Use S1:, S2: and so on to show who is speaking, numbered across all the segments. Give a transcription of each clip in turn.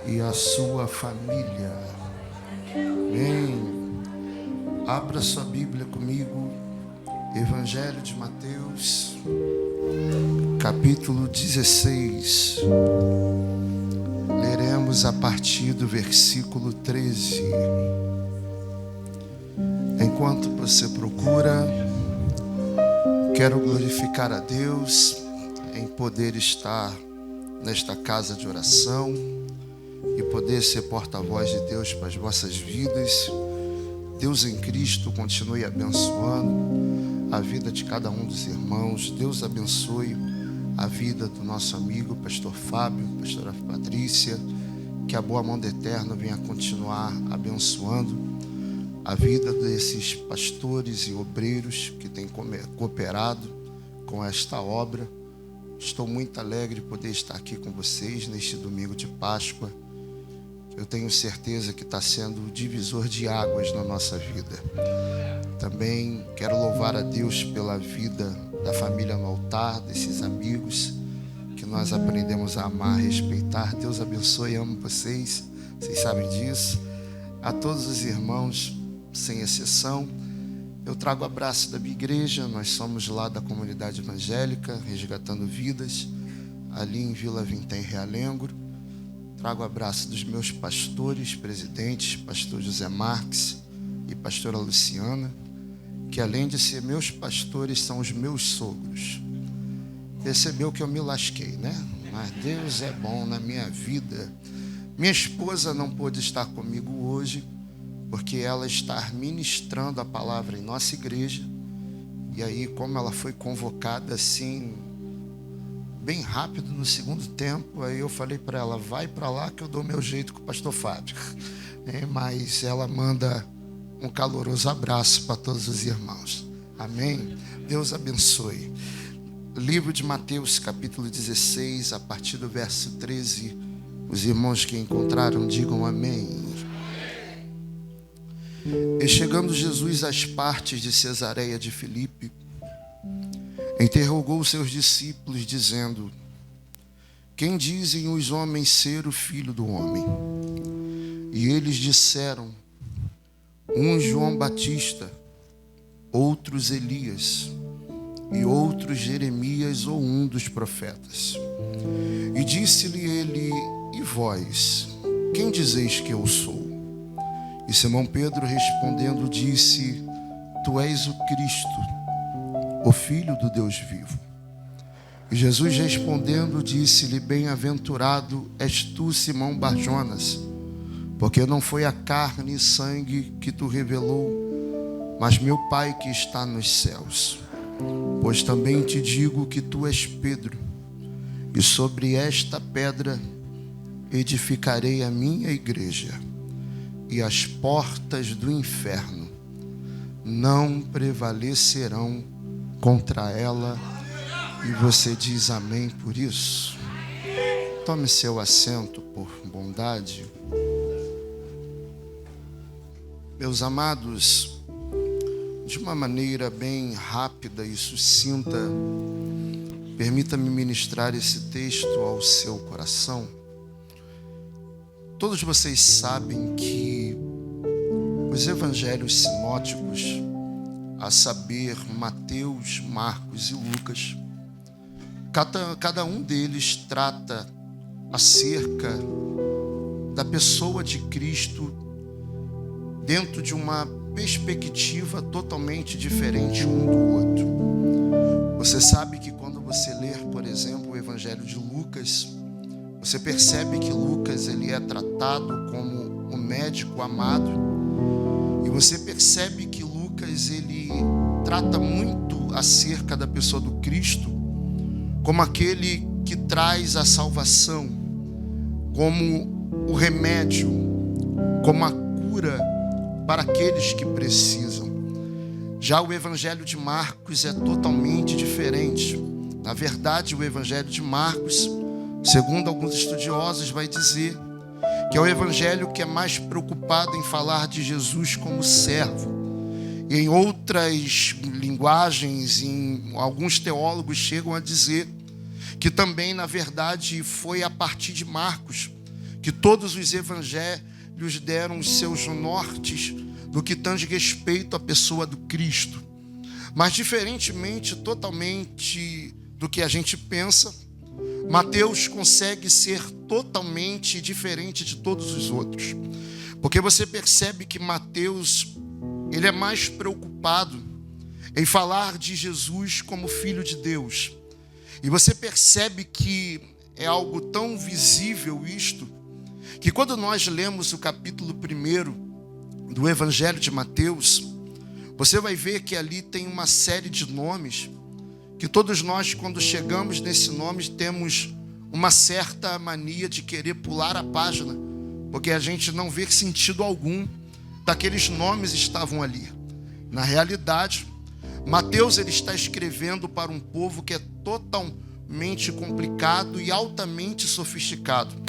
S1: e a sua família. Amém. Abra sua Bíblia comigo, Evangelho de Mateus, capítulo 16. Leremos a partir do versículo 13. Enquanto você procura, quero glorificar a Deus em poder estar nesta casa de oração e poder ser porta-voz de Deus para as vossas vidas. Deus em Cristo continue abençoando a vida de cada um dos irmãos. Deus abençoe a vida do nosso amigo pastor Fábio, pastora Patrícia. Que a boa mão do Eterno venha continuar abençoando a vida desses pastores e obreiros que têm cooperado com esta obra. Estou muito alegre de poder estar aqui com vocês neste domingo de Páscoa. Eu tenho certeza que está sendo o divisor de águas na nossa vida. Também quero louvar a Deus pela vida da família no altar, desses amigos que nós aprendemos a amar, a respeitar. Deus abençoe e amo vocês sabem disso. A todos os irmãos, sem exceção, eu trago o abraço da minha igreja. Nós somos lá da comunidade evangélica, Resgatando Vidas, ali em Vila Vintém, Realengo. Trago o abraço dos meus pastores, presidentes, pastor José Marques e pastora Luciana, que além de ser meus pastores, são os meus sogros. Percebeu que eu me lasquei, né? Mas Deus é bom na minha vida. Minha esposa não pôde estar comigo hoje, porque ela está ministrando a palavra em nossa igreja. E aí, como ela foi convocada assim, bem rápido no segundo tempo, aí eu falei para ela, vai para lá que eu dou meu jeito com o pastor Fábio. Mas ela manda um caloroso abraço para todos os irmãos. Amém? Deus abençoe. Livro de Mateus, capítulo 16, a partir do verso 13. Os irmãos que encontraram, digam amém. E chegando Jesus às partes de Cesareia de Filipe, interrogou os seus discípulos, dizendo: quem dizem os homens ser o Filho do Homem? E eles disseram: uns João Batista, outros Elias, e outros Jeremias ou um dos profetas. E disse-lhe ele: e vós, quem dizeis que eu sou? E Simão Pedro respondendo disse: tu és o Cristo, o Filho do Deus vivo. E Jesus respondendo disse-lhe: bem-aventurado és tu, Simão Barjonas, porque não foi a carne e sangue que tu revelou, mas meu Pai que está nos céus. Pois também te digo que tu és Pedro, e sobre esta pedra edificarei a minha igreja, e as portas do inferno não prevalecerão contra ela. E você diz amém por isso? Tome seu assento por bondade. Meus amados, de uma maneira bem rápida e sucinta, permita-me ministrar esse texto ao seu coração. Todos vocês sabem que os evangelhos sinóticos, a saber, Mateus, Marcos e Lucas, cada um deles trata acerca da pessoa de Cristo dentro de uma perspectiva totalmente diferente um do outro. Você sabe que quando você ler, por exemplo, o Evangelho de Lucas, você percebe que Lucas ele é tratado como o médico amado, e você percebe que Lucas ele trata muito acerca da pessoa do Cristo como aquele que traz a salvação, como o remédio, como a cura para aqueles que precisam. Já o Evangelho de Marcos é totalmente diferente. Na verdade, o Evangelho de Marcos, segundo alguns estudiosos, vai dizer que é o Evangelho que é mais preocupado em falar de Jesus como servo. E em outras linguagens, alguns teólogos chegam a dizer que também, na verdade, foi a partir de Marcos que todos os evangelhos deram os seus nortes no que tange respeito à pessoa do Cristo. Mas diferentemente, totalmente do que a gente pensa, Mateus consegue ser totalmente diferente de todos os outros. Porque você percebe que Mateus, ele é mais preocupado em falar de Jesus como Filho de Deus. E você percebe que é algo tão visível isto, que quando nós lemos o capítulo 1 do Evangelho de Mateus, você vai ver que ali tem uma série de nomes, que todos nós, quando chegamos nesse nome, temos uma certa mania de querer pular a página, porque a gente não vê sentido algum daqueles nomes estavam ali. Na realidade, Mateus ele está escrevendo para um povo que é totalmente complicado e altamente sofisticado,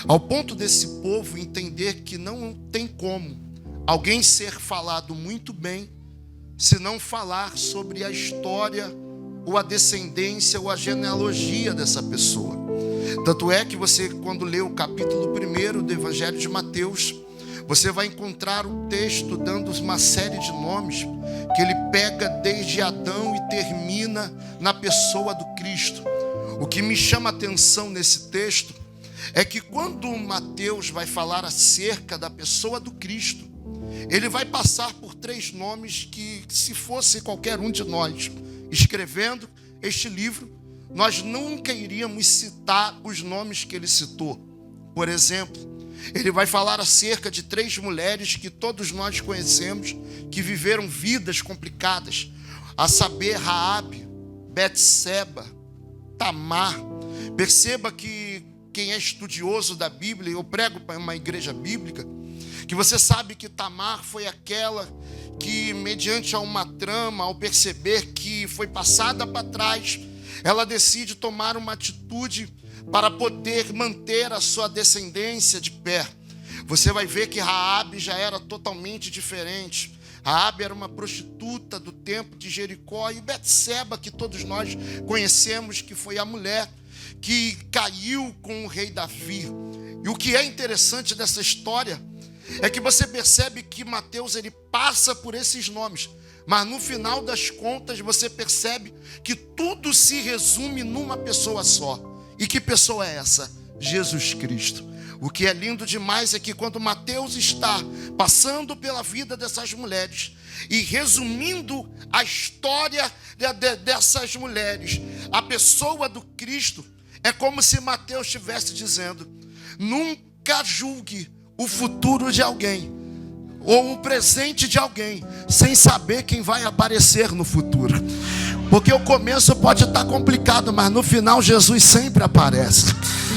S1: ao ponto desse povo entender que não tem como alguém ser falado muito bem se não falar sobre a história ou a descendência ou a genealogia dessa pessoa. Tanto é que você, quando lê o capítulo 1 do Evangelho de Mateus, você vai encontrar o texto dando uma série de nomes que ele pega desde Adão e termina na pessoa do Cristo. O que me chama a atenção nesse texto é que quando Mateus vai falar acerca da pessoa do Cristo, ele vai passar por 3 nomes que, se fosse qualquer um de nós escrevendo este livro, nós nunca iríamos citar os nomes que ele citou. Por exemplo, ele vai falar acerca de 3 mulheres que todos nós conhecemos, que viveram vidas complicadas, a saber, Raabe, Betseba, Tamar. Perceba que quem é estudioso da Bíblia, eu prego para uma igreja bíblica, que você sabe que Tamar foi aquela que, mediante a uma trama, ao perceber que foi passada para trás, ela decide tomar uma atitude para poder manter a sua descendência de pé. Você vai ver que Raabe já era totalmente diferente. Raabe era uma prostituta do tempo de Jericó, e Betseba, que todos nós conhecemos, que foi a mulher que caiu com o rei Davi. E o que é interessante dessa história é que você percebe que Mateus ele passa por esses nomes, mas no final das contas você percebe que tudo se resume numa pessoa só. E que pessoa é essa? Jesus Cristo. O que é lindo demais é que quando Mateus está passando pela vida dessas mulheres e resumindo a história dessas mulheres, a pessoa do Cristo, é como se Mateus estivesse dizendo: nunca julgue o futuro de alguém ou o presente de alguém sem saber quem vai aparecer no futuro. Porque o começo pode estar complicado, mas no final Jesus sempre aparece.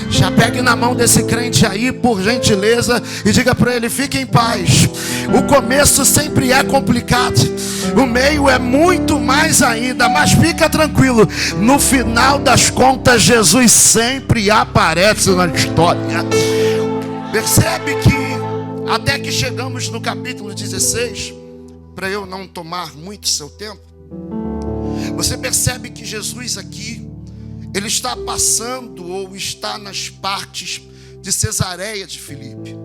S1: Já pegue na mão desse crente aí, por gentileza, e diga para ele: fique em paz. O começo sempre é complicado, o meio é muito mais ainda, mas fica tranquilo, no final das contas Jesus sempre aparece na história. Percebe que até que chegamos no capítulo 16, para eu não tomar muito seu tempo, você percebe que Jesus aqui, ele está passando ou está nas partes de Cesareia de Filipe.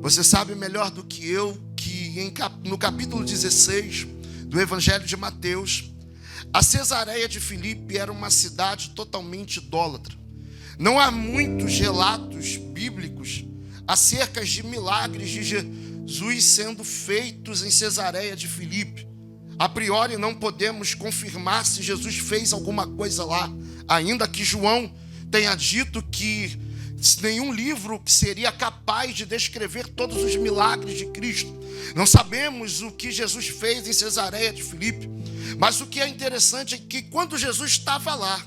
S1: Você sabe melhor do que eu que no capítulo 16 do Evangelho de Mateus, a Cesareia de Filipe era uma cidade totalmente idólatra. Não há muitos relatos bíblicos acerca de milagres de Jesus sendo feitos em Cesareia de Filipe. A priori não podemos confirmar se Jesus fez alguma coisa lá, ainda que João tenha dito que nenhum livro seria capaz de descrever todos os milagres de Cristo. Não sabemos o que Jesus fez em Cesareia de Filipe, mas o que é interessante é que quando Jesus estava lá,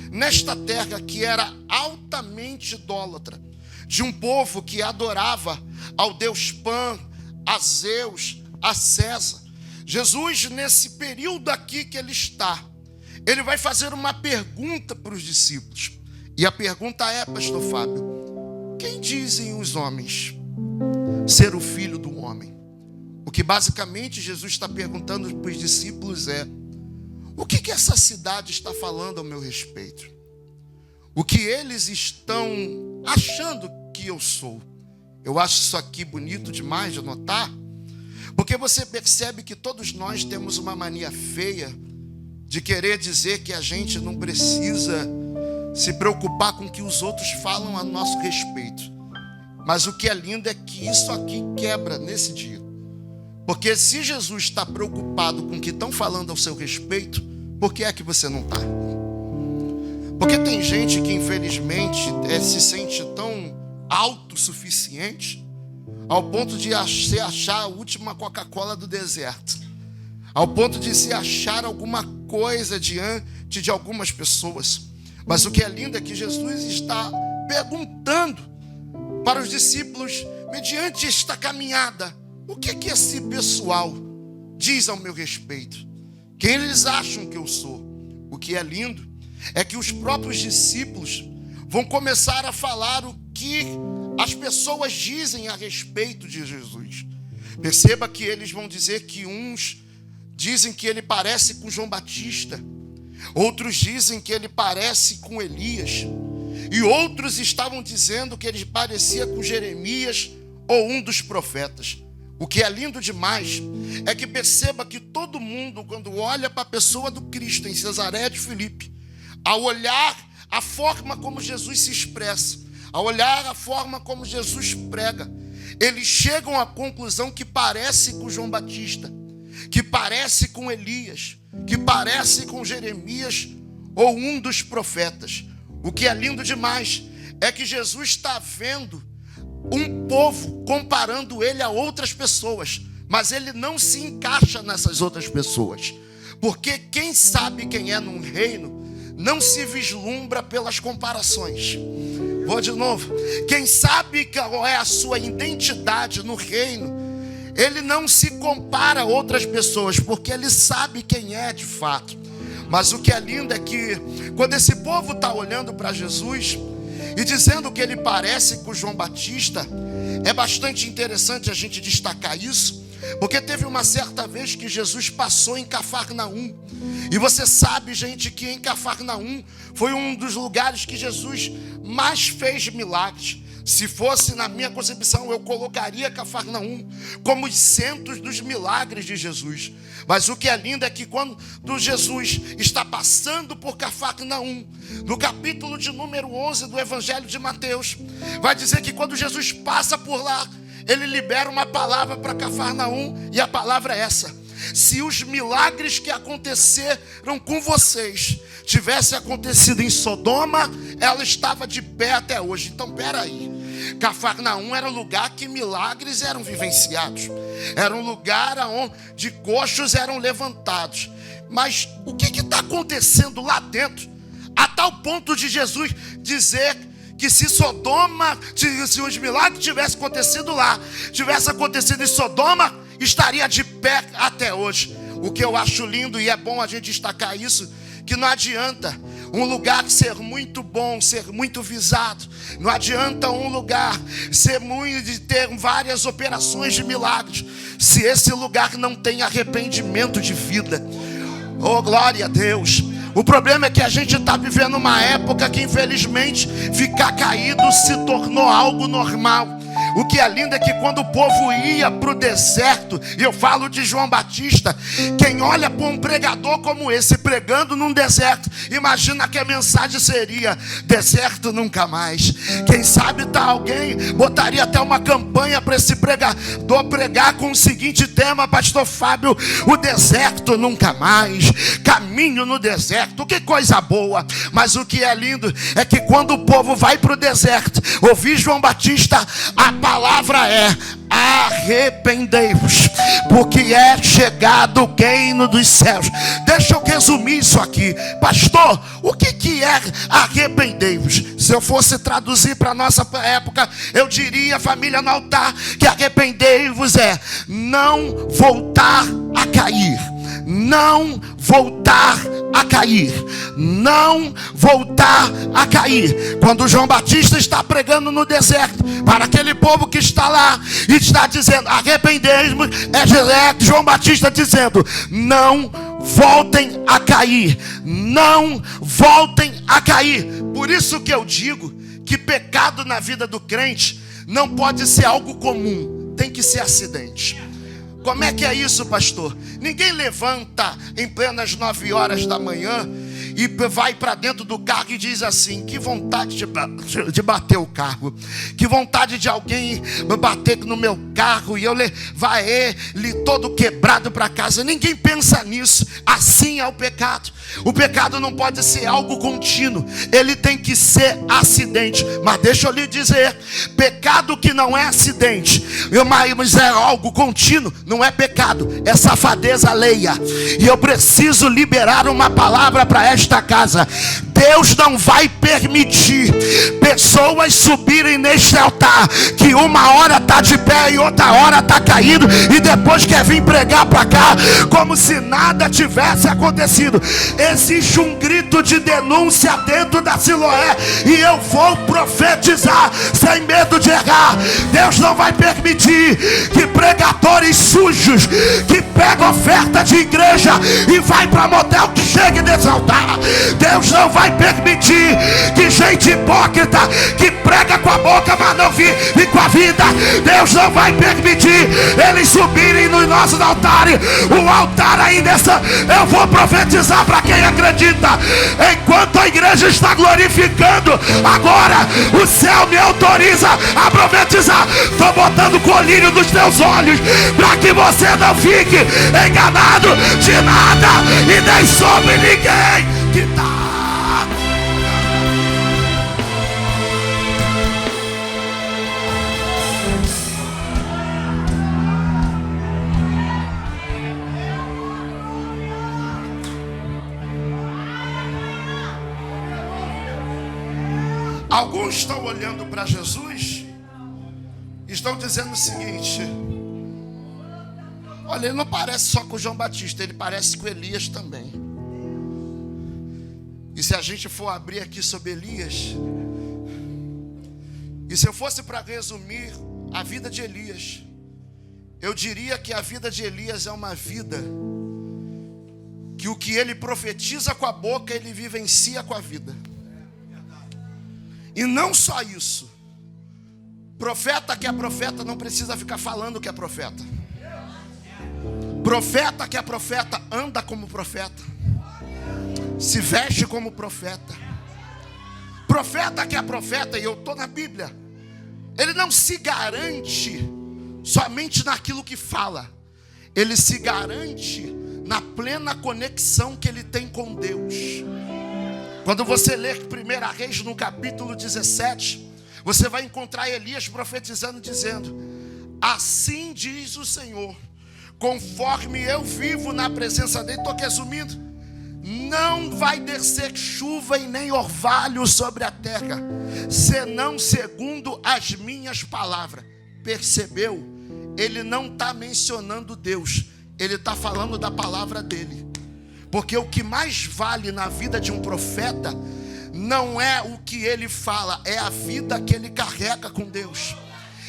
S1: nesta terra que era altamente idólatra, de um povo que adorava ao Deus Pan, a Zeus, a César, Jesus, nesse período aqui que ele está, ele vai fazer uma pergunta para os discípulos. E a pergunta é, pastor Fábio: quem dizem os homens ser o filho do homem? O que basicamente Jesus está perguntando para os discípulos é: o que essa cidade está falando ao meu respeito? O que eles estão achando que eu sou? Eu acho isso aqui bonito demais de anotar, porque você percebe que todos nós temos uma mania feia de querer dizer que a gente não precisa se preocupar com o que os outros falam a nosso respeito. Mas o que é lindo é que isso aqui quebra nesse dia. Porque se Jesus está preocupado com o que estão falando ao seu respeito, por que é que você não está? Porque tem gente que infelizmente se sente tão autossuficiente ao ponto de se achar a última Coca-Cola do deserto, ao ponto de se achar alguma coisa diante de algumas pessoas. Mas o que é lindo é que Jesus está perguntando para os discípulos, mediante esta caminhada, o que esse pessoal diz ao meu respeito? Quem eles acham que eu sou? O que é lindo é que os próprios discípulos vão começar a falar o que as pessoas dizem a respeito de Jesus. Perceba que eles vão dizer que uns dizem que ele parece com João Batista, outros dizem que ele parece com Elias, e outros estavam dizendo que ele parecia com Jeremias ou um dos profetas. O que é lindo demais é que perceba que todo mundo, quando olha para a pessoa do Cristo em Cesareia de Filipe, ao olhar a forma como Jesus se expressa, ao olhar a forma como Jesus prega, eles chegam à conclusão que parece com João Batista, que parece com Elias, que parece com Jeremias ou um dos profetas. O que é lindo demais é que Jesus está vendo um povo comparando ele a outras pessoas, mas ele não se encaixa nessas outras pessoas, porque quem sabe quem é num reino não se vislumbra pelas comparações. Vou de novo. Quem sabe qual é a sua identidade no reino, ele não se compara a outras pessoas, porque ele sabe quem é de fato. Mas o que é lindo é que quando esse povo está olhando para Jesus e dizendo que ele parece com João Batista, é bastante interessante a gente destacar isso, porque teve uma certa vez que Jesus passou em Cafarnaum. E você sabe, gente, que em Cafarnaum foi um dos lugares que Jesus mais fez milagres. Se fosse na minha concepção, eu colocaria Cafarnaum como os centros dos milagres de Jesus. Mas o que é lindo é que quando Jesus está passando por Cafarnaum, no capítulo de número 11 do Evangelho de Mateus, vai dizer que quando Jesus passa por lá, ele libera uma palavra para Cafarnaum, e a palavra é essa: se os milagres que aconteceram com vocês tivessem acontecido em Sodoma, ela estava de pé até hoje. Então, peraí, Cafarnaum era um lugar que milagres eram vivenciados, era um lugar onde coxos eram levantados. Mas o que está acontecendo lá dentro, a tal ponto de Jesus dizer que se Sodoma, se os milagres tivessem acontecido lá, tivesse acontecido em Sodoma, estaria de pé até hoje? O que eu acho lindo, e é bom a gente destacar isso, que não adianta um lugar ser muito bom, ser muito visado, não adianta um lugar ter várias operações de milagres, se esse lugar não tem arrependimento de vida. Oh, glória a Deus! O problema é que a gente está vivendo uma época que infelizmente ficar caído se tornou algo normal. O que é lindo é que quando o povo ia para o deserto, e eu falo de João Batista, quem olha para um pregador como esse pregando num deserto, imagina que a mensagem seria: deserto nunca mais. Quem sabe alguém botaria até uma campanha para esse pregador pregar com o seguinte tema: pastor Fábio, o deserto nunca mais, caminho no deserto. Que coisa boa! Mas o que é lindo é que quando o povo vai para o deserto ouvir João Batista, a palavra é: arrependei-vos, porque é chegado o reino dos céus. Deixa eu resumir isso aqui. Pastor, o que é arrependei-vos? Se eu fosse traduzir para a nossa época, eu diria, família no altar, que arrependei-vos é não voltar a cair. Não voltar a cair. Não voltar a cair. Quando João Batista está pregando no deserto para aquele povo que está lá e está dizendo: arrependei-vos, é João Batista dizendo: não voltem a cair. Não voltem a cair. Por isso que eu digo que pecado na vida do crente não pode ser algo comum, tem que ser acidente. Como é que é isso, pastor? Ninguém levanta em plenas 9 horas da manhã e vai para dentro do carro e diz assim: que vontade de bater o carro, que vontade de alguém bater no meu carro e eu levar ele todo quebrado para casa. Ninguém pensa nisso. Assim é o pecado. O pecado não pode ser algo contínuo, ele tem que ser acidente. Mas deixa eu lhe dizer, pecado que não é acidente, mas é algo contínuo, não é pecado, é safadeza alheia. E eu preciso liberar uma palavra para esta casa. Deus não vai permitir pessoas subirem neste altar, que uma hora está de pé e outra hora está caído, e depois quer vir pregar para cá como se nada tivesse acontecido. Existe um grito de denúncia dentro da Siloé, e eu vou profetizar sem medo de errar. Deus não vai permitir que pregadores sujos, que pegam oferta de igreja e vai para motel, que chegue nesse altar. Deus não vai permitir que gente hipócrita, que prega com a boca mas não vive com a vida. Deus não vai permitir eles subirem nos nossos altares. O altar ainda eu vou profetizar para quem acredita. Enquanto a igreja está glorificando, agora o céu me autoriza a profetizar. Estou botando colírio nos teus olhos para que você não fique enganado de nada e nem sobre ninguém que está. Alguns estão olhando para Jesus e estão dizendo o seguinte: olha, ele não parece só com João Batista, ele parece com Elias também. E se a gente for abrir aqui sobre Elias, e se eu fosse para resumir a vida de Elias, eu diria que a vida de Elias é uma vida que o que ele profetiza com a boca, ele vivencia com a vida. E não só isso, profeta que é profeta não precisa ficar falando que é profeta. Profeta que é profeta anda como profeta, se veste como profeta. Profeta que é profeta, e eu estou na Bíblia, ele não se garante somente naquilo que fala, ele se garante na plena conexão que ele tem com Deus. Quando você ler 1 Reis no capítulo 17, você vai encontrar Elias profetizando, dizendo: assim diz o Senhor, conforme eu vivo na presença dele. Estou resumindo: não vai descer chuva e nem orvalho sobre a terra, senão segundo as minhas palavras. Percebeu? Ele não está mencionando Deus, ele está falando da palavra dele. Porque o que mais vale na vida de um profeta não é o que ele fala, é a vida que ele carrega com Deus.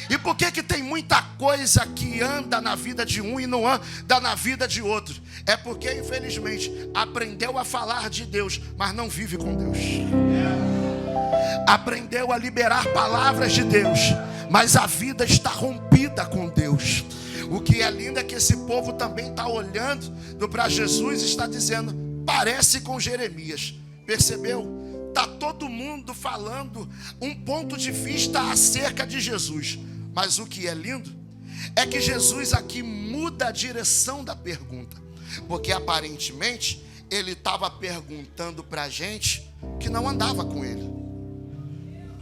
S1: E por que tem muita coisa que anda na vida de um e não anda na vida de outro? É porque, infelizmente, aprendeu a falar de Deus, mas não vive com Deus. Aprendeu a liberar palavras de Deus, mas a vida está rompida com Deus. O que é lindo é que esse povo também está olhando para Jesus e está dizendo: parece com Jeremias. Percebeu? Está todo mundo falando um ponto de vista acerca de Jesus. Mas o que é lindo é que Jesus aqui muda a direção da pergunta. Porque aparentemente ele estava perguntando para gente que não andava com ele,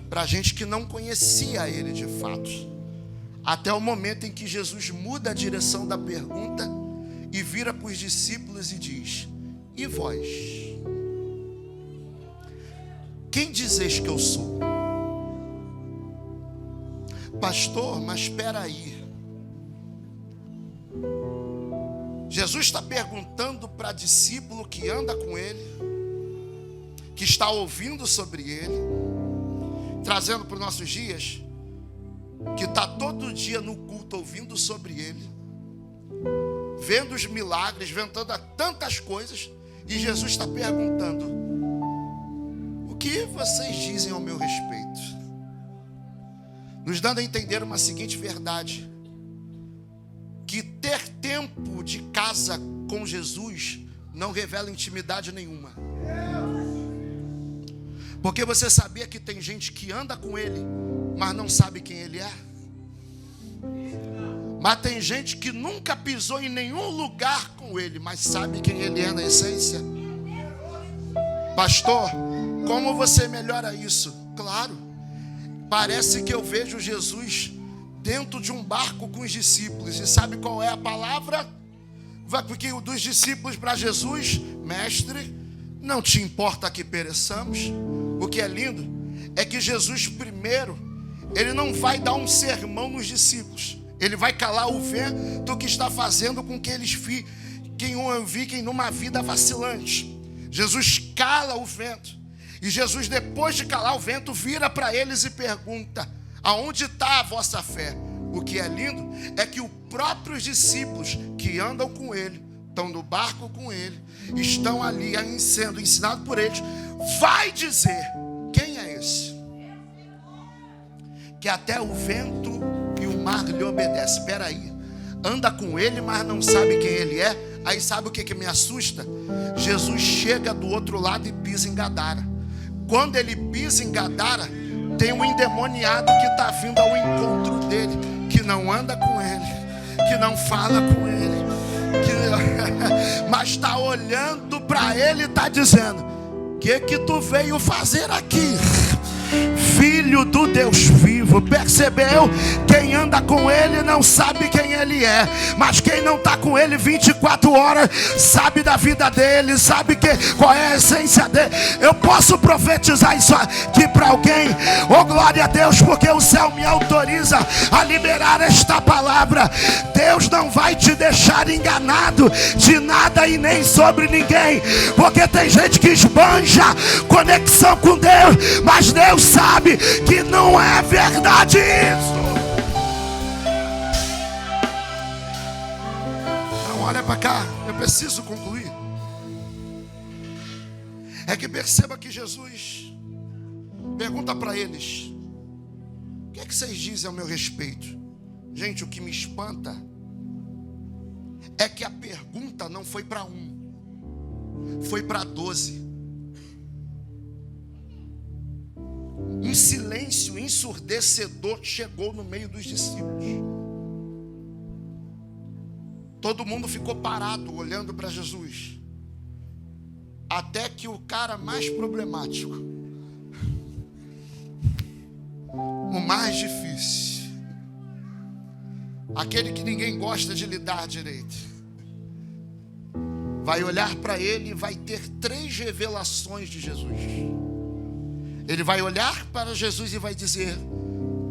S1: para gente que não conhecia ele de fato. Até o momento em que Jesus muda a direção da pergunta e vira para os discípulos e diz: e vós? Quem dizeis que eu sou? Pastor, mas espera aí. Jesus está perguntando para discípulo que anda com ele, que está ouvindo sobre ele, trazendo para os nossos dias, que está todo dia no culto ouvindo sobre ele, vendo os milagres, vendo tantas coisas, e Jesus está perguntando: o que vocês dizem ao meu respeito? nos dando a entender uma seguinte verdade: que ter tempo de casa com Jesus não revela intimidade nenhuma. Porque você sabia que tem gente que anda com Ele, mas não sabe quem Ele é? Mas tem gente que nunca pisou em nenhum lugar com Ele, mas sabe quem Ele é na essência? Pastor, como você melhora isso? Claro, parece que eu vejo Jesus dentro de um barco com os discípulos. E sabe qual é a palavra? Porque o dos discípulos para Jesus: mestre, não te importa que pereçamos? O que é lindo é que Jesus primeiro, Ele não vai dar um sermão nos discípulos. Ele vai calar o vento que está fazendo com que eles fiquem numa vida vacilante. Jesus cala o vento. E Jesus, depois de calar o vento, vira para eles e pergunta: aonde está a vossa fé? O que é lindo é que os próprios discípulos que andam com Ele, estão no barco com Ele, estão ali sendo ensinados por eles, vai dizer: quem é esse? Que até o vento e o mar lhe obedecem. Espera aí, anda com Ele, mas não sabe quem Ele é. Aí sabe o que me assusta? Jesus chega do outro lado e pisa em Gadara. Quando Ele pisa em Gadara, tem um endemoniado que está vindo ao encontro dele, que não anda com Ele, que não fala com Ele, mas está olhando para Ele e está dizendo: o que tu veio fazer aqui? Filho do Deus vivo. Percebeu? Quem anda com Ele não sabe quem Ele é, mas quem não está com Ele 24 horas sabe da vida dele, sabe qual é a essência dele. Eu posso profetizar isso aqui para alguém? Oh, glória a Deus, porque o céu me autoriza a liberar esta palavra. Deus não vai te deixar enganado de nada e nem sobre ninguém, porque tem gente que esbanja conexão com Deus, mas Deus sabe que não é verdade isso. Então olha para cá, eu preciso concluir. É que perceba que Jesus pergunta para eles: o que é que vocês dizem ao meu respeito? Gente, o que me espanta é que a pergunta não foi para 1, foi para 12. Um silêncio ensurdecedor chegou no meio dos discípulos. Todo mundo ficou parado olhando para Jesus. Até que o cara mais problemático, o mais difícil, aquele que ninguém gosta de lidar direito, vai olhar para ele e vai ter 3 revelações de Jesus. Ele vai olhar para Jesus e vai dizer: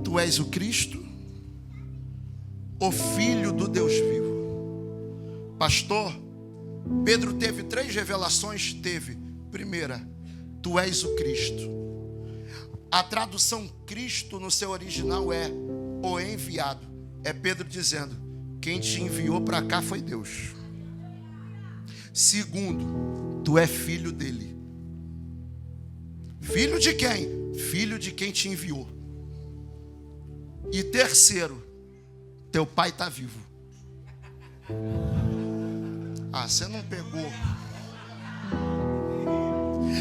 S1: tu és o Cristo, o Filho do Deus vivo. Pastor, Pedro teve 3 revelações? Teve. Primeira: tu és o Cristo. A tradução Cristo no seu original é o enviado. É Pedro dizendo: quem te enviou para cá foi Deus. Segundo, tu é filho dele. Filho de quem? Filho de quem te enviou. E terceiro, teu pai está vivo. Ah, você não pegou.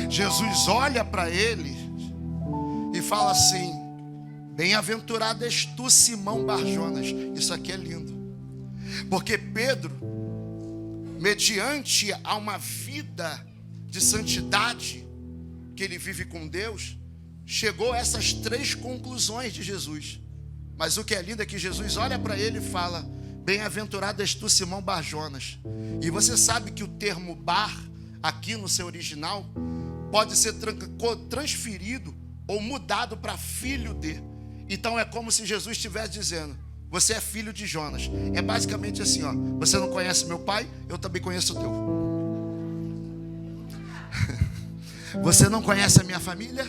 S1: Jesus olha para ele e fala assim: bem-aventurado és tu, Simão Barjonas. Isso aqui é lindo, porque Pedro, mediante a uma vida de santidade que ele vive com Deus, chegou a essas 3 conclusões de Jesus. Mas o que é lindo é que Jesus olha para ele e fala: bem-aventurado és tu, Simão Barjonas. E você sabe que o termo bar, aqui no seu original, pode ser transferido ou mudado para filho de. Então é como se Jesus estivesse dizendo: você é filho de Jonas. É basicamente assim, ó: você não conhece meu pai, eu também conheço o teu. Você não conhece a minha família,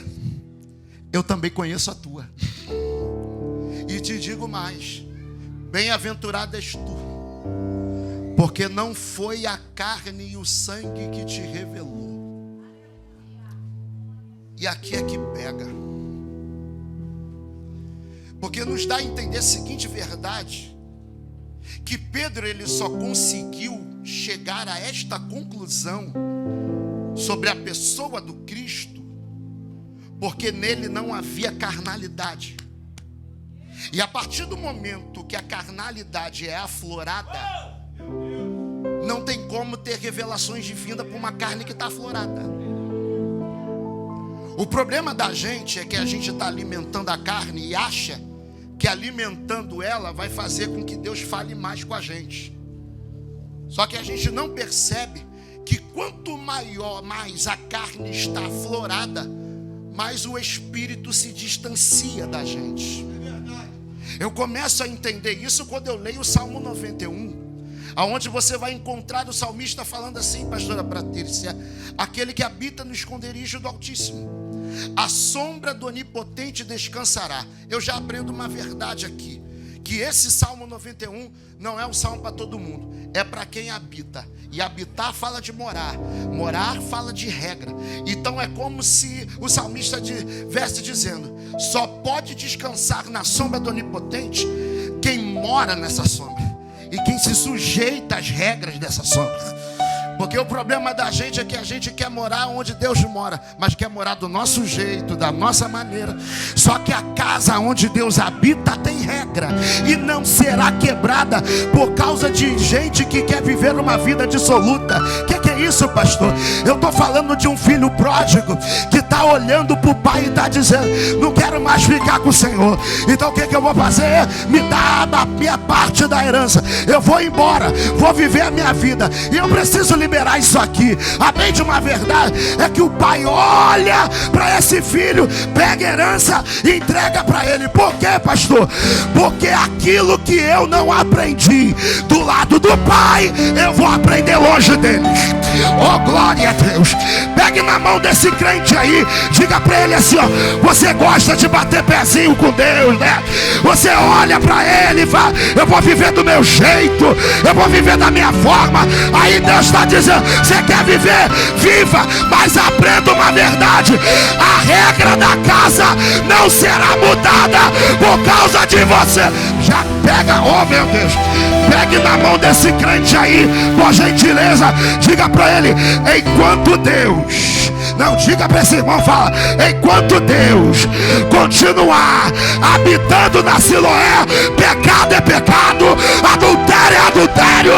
S1: eu também conheço a tua. E te digo mais: bem-aventurado és tu, porque não foi a carne e o sangue que te revelou. E aqui é que pega. Porque nos dá a entender a seguinte verdade, que Pedro ele só conseguiu chegar a esta conclusão sobre a pessoa do Cristo, porque nele não havia carnalidade. E a partir do momento que a carnalidade é aflorada, não tem como ter revelações divinas para uma carne que está aflorada. O problema da gente é que a gente está alimentando a carne e acha que alimentando ela vai fazer com que Deus fale mais com a gente. Só que a gente não percebe que quanto mais a carne está aflorada, mais o Espírito se distancia da gente. Eu começo a entender isso quando eu leio o Salmo 91. Aonde você vai encontrar o salmista falando assim, pastora Patrícia: aquele que habita no esconderijo do Altíssimo, a sombra do Onipotente descansará. Eu já aprendo uma verdade aqui, que esse Salmo 91 não é um salmo para todo mundo, é para quem habita. E habitar fala de morar, morar fala de regra. Então é como se o salmista estivesse dizendo: só pode descansar na sombra do Onipotente quem mora nessa sombra e quem se sujeita às regras dessa sombra. Porque o problema da gente é que a gente quer morar onde Deus mora, mas quer morar do nosso jeito, da nossa maneira. Só que a casa onde Deus habita tem regra e não será quebrada por causa de gente que quer viver uma vida dissoluta. O que é isso, pastor? Eu estou falando de um filho pródigo que está olhando para o pai e está dizendo: não quero mais ficar com o Senhor. Então o que eu vou fazer? Me dá a minha parte da herança. Eu vou embora, vou viver a minha vida. E eu preciso liberar isso aqui. Amém? De uma verdade é que o pai olha para esse filho, pega a herança e entrega para ele. Por quê, pastor? Porque aquilo que eu não aprendi do lado do pai, eu vou aprender longe dele. Oh, glória a Deus. Pegue na mão desse crente aí, diga para ele assim, ó: você gosta de bater pezinho com Deus, né? Você olha para ele e fala: eu vou viver do meu jeito, eu vou viver da minha forma. Aí Deus está dizendo: você quer viver? Viva, mas aprenda uma verdade: a regra da casa não será mudada por causa de você. Já pega, oh meu Deus, pegue na mão desse crente aí, por gentileza, diga para ele: enquanto Deus, não, diga para esse irmão, fala: enquanto Deus continuar habitando na Siloé, pecado é pecado, adultério é adultério,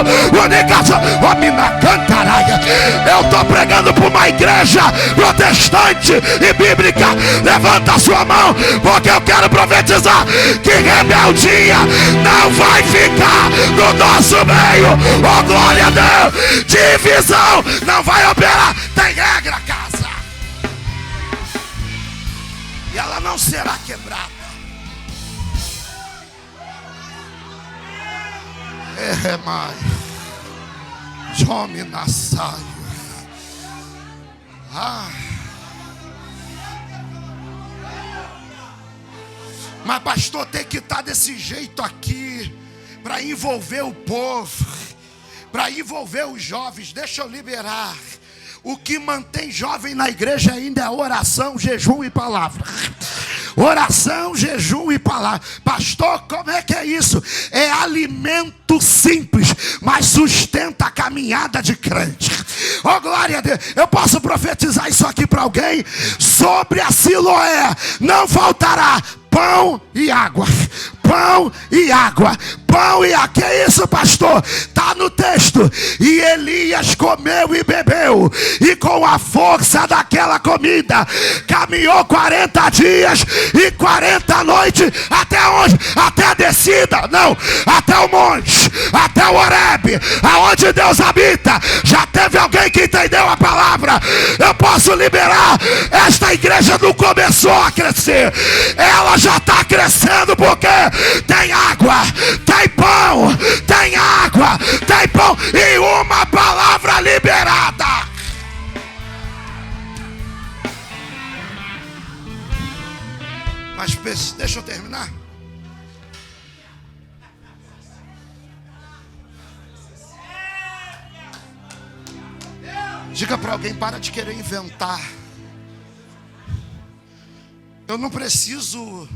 S1: eu estou pregando para uma igreja protestante e bíblica. Levanta a sua mão, porque eu quero profetizar que rebeldia não vai ficar no nosso meio. Oh, glória a Deus. Divisão não vai operar. Tem regra, casa, e ela não será quebrada. É mais dominação. Mas pastor, tem que estar desse jeito aqui para envolver o povo, para envolver os jovens. Deixa eu liberar. O que mantém jovem na igreja ainda é oração, jejum e palavra. Oração, jejum e palavra. Pastor, como é que é isso? É alimento simples, mas sustenta a caminhada de crente. Oh, glória a Deus. Eu posso profetizar isso aqui para alguém? Sobre a Siloé não faltará pão e água. Pão e água. Pão e água. Que é isso, pastor? Está no texto. E Elias comeu e bebeu, e com a força daquela comida caminhou 40 dias e 40 noites. Até onde? Até a descida. Não, até o monte, até o Horebe, aonde Deus habita. Já teve alguém que entendeu a palavra? Eu posso liberar. Esta igreja não começou a crescer, ela já está crescendo, porque tem água, tem pão, tem água, tem pão e uma palavra liberada. Mas deixa eu terminar. Diga para alguém: para de querer inventar. Eu não preciso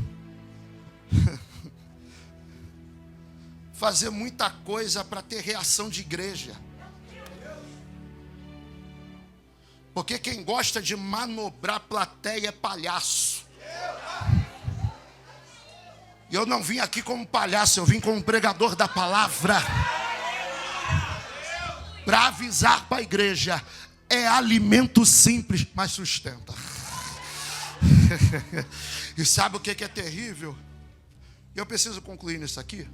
S1: fazer muita coisa para ter reação de igreja. Porque quem gosta de manobrar plateia é palhaço. E eu não vim aqui como palhaço, eu vim como pregador da palavra. Para avisar para a igreja, é alimento simples, mas sustenta. E sabe o que é terrível? Eu preciso concluir nisso aqui.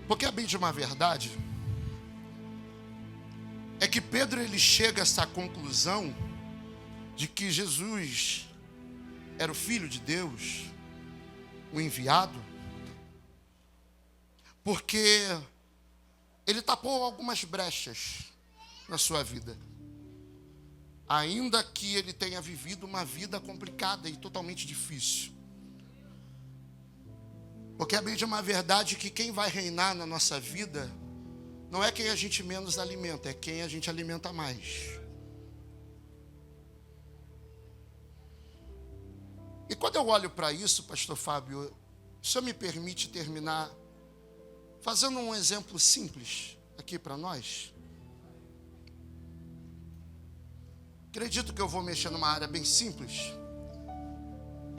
S1: Porque é bem de uma verdade, é que Pedro ele chega a essa conclusão de que Jesus era o Filho de Deus, o enviado, porque ele tapou algumas brechas na sua vida, ainda que ele tenha vivido uma vida complicada e totalmente difícil. Porque é bem de uma verdade que quem vai reinar na nossa vida não é quem a gente menos alimenta, é quem a gente alimenta mais. E quando eu olho para isso, pastor Fábio, o senhor me permite terminar fazendo um exemplo simples aqui para nós? Acredito que eu vou mexer numa área bem simples.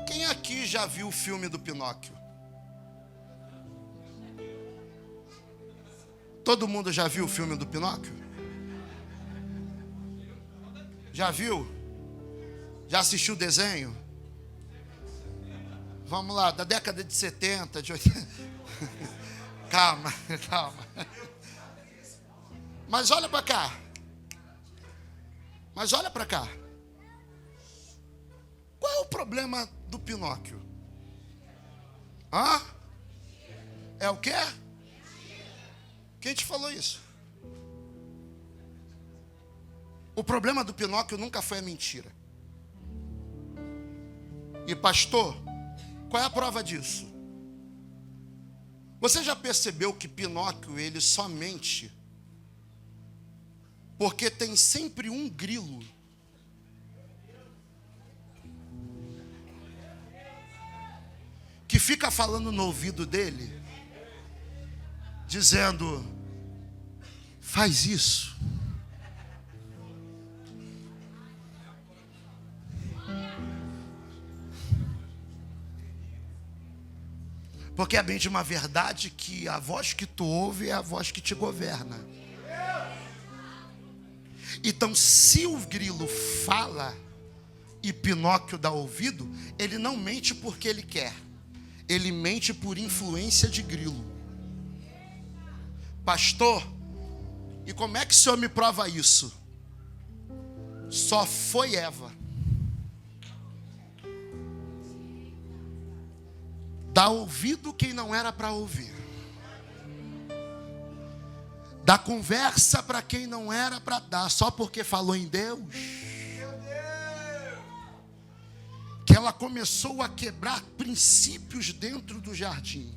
S1: Quem aqui já viu o filme do Pinóquio? Todo mundo já viu o filme do Pinóquio? Já viu? Já assistiu o desenho? Vamos lá, da década de 70, de 80. Calma. Mas olha para cá. Qual é o problema do Pinóquio? É o quê? Quem te falou isso? O problema do Pinóquio nunca foi a mentira. E pastor, qual é a prova disso? Você já percebeu que Pinóquio ele só mente porque tem sempre um grilo que fica falando no ouvido dele, dizendo: faz isso. Porque é bem de uma verdade que a voz que tu ouve é a voz que te governa. Então, se o grilo fala e Pinóquio dá ouvido, ele não mente porque ele quer, ele mente por influência de grilo. Pastor, e como é que o senhor me prova isso? Só foi Eva. Dá ouvido quem não era para ouvir. Dá conversa para quem não era para dar, só porque falou em Deus. Que ela começou a quebrar princípios dentro do jardim.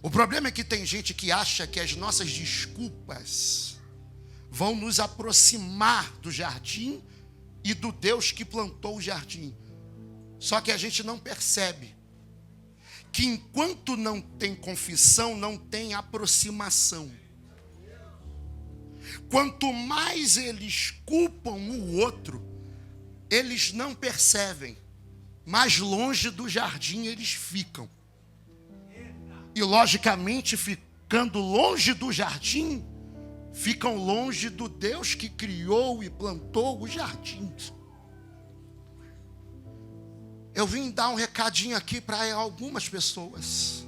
S1: O problema é que tem gente que acha que as nossas desculpas vão nos aproximar do jardim e do Deus que plantou o jardim. Só que a gente não percebe que enquanto não tem confissão, não tem aproximação. Quanto mais eles culpam o outro, eles não percebem. Mais longe do jardim eles ficam. E logicamente, ficando longe do jardim, ficam longe do Deus que criou e plantou o jardim. Eu vim dar um recadinho aqui para algumas pessoas.